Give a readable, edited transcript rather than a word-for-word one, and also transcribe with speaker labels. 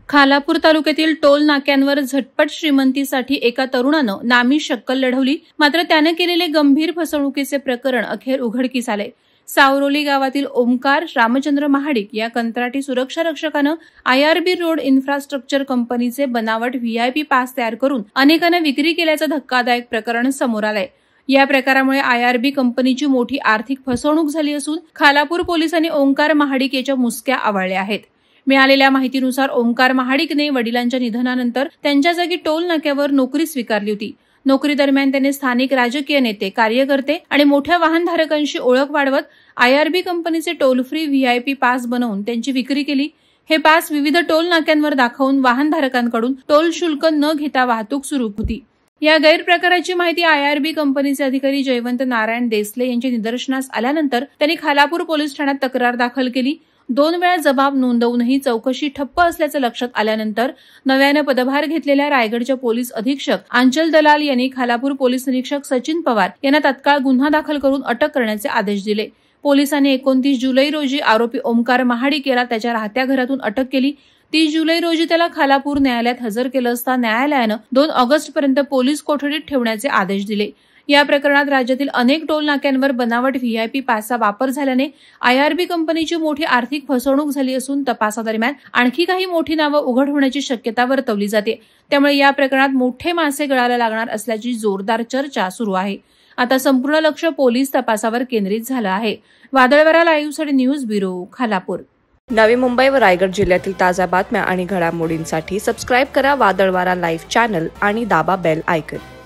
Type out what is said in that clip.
Speaker 1: खालापूर तालुक्यातील टोल नाक्यांवर झटपट श्रीमंतीसाठी एका तरुणानं नामी शक्कल लढवली, मात्र त्यानं केलेले गंभीर फसवणुकीचे प्रकरण अखेर उघडकीस आले। सावरोली गावातील ओमकार रामचंद्र महाडिक या कंत्राटी सुरक्षा रक्षकानं IRB रोड इन्फ्रास्ट्रक्चर कंपनीचे बनावट VIP पास तयार करून अनेकांना विक्री केल्याचं धक्कादायक प्रकरण समोर आलंय। या प्रकारामुळे IRB कंपनीची मोठी आर्थिक फसवणूक झाली असून खालापूर पोलिसांनी ओमकार महाडिक याच्या मुसक्या आवळल्या आहेत। मिळालेल्या माहितीनुसार ओमकार महाडिकने वडिलांच्या निधनानंतर त्यांच्या जागी टोल नाक्यावर नोकरी स्वीकारली होती। नोकरी दरम्यान त्याने स्थानिक राजकीय नेते, कार्यकर्ते आणि मोठ्या वाहनधारकांशी ओळख वाढवत IRB कंपनीचे टोल फ्री VIP पास बनवून त्यांची विक्री केली। हे पास विविध टोल नाक्यांवर दाखवून वाहनधारकांकडून टोल शुल्क न घेता वाहतूक सुरू होती। या गैरप्रकाराची माहिती IRB कंपनीचे अधिकारी जयवंत नारायण देसले यांच्या निदर्शनास आल्यानंतर त्यांनी खालापूर पोलीस ठाण्यात तक्रार दाखल केली। 2 वेळा जबाब नोंदवूनही चौकशी ठप्प असल्याचं लक्षात आल्यानंतर नव्यानं पदभार घेतलेल्या रायगडच्या पोलीस अधीक्षक आंचल दलाल यांनी खालापूर पोलीस निरीक्षक सचिन पवार यांना तत्काळ गुन्हा दाखल करून अटक करण्याचे आदेश दिले। पोलिसांनी 29 जुलै रोजी आरोपी ओमकार महाडिक याला त्याच्या राहत्या घरातून अटक केली। 30 जुलै रोजी त्याला खालापूर न्यायालयात हजर केलं असता न्यायालयानं 2 ऑगस्टपर्यंत पोलीस कोठडीत ठेवण्याचे आदेश दिले। या प्रकरणात राज्यातील अनेक टोल नाक्यांवर बनावट VIP पासचा वापर झाल्याने IRB कंपनीची मोठी आर्थिक फसवणूक झाली असून तपासादरम्यान आणखी काही मोठी नावं उघड होण्याची शक्यता वर्तवली जाते। त्यामुळे या प्रकरणात मोठे मासे गळाला लागणार असल्याची जोरदार चर्चा सुरू आहे। आता संपूर्ण लक्ष पोलीस तपासावर केंद्रित झालं आहे। वादळवारा लाईव्हसाठी न्यूज ब्युरो, खालापूर।
Speaker 2: नवी मुंबई व रायगड जिल्ह्यातील ताज्या बातम्या आणि घडामोडींसाठी सबस्क्राईब करा वादळवारा लाईव्ह चॅनल आणि दाबा बेल आयकॉन।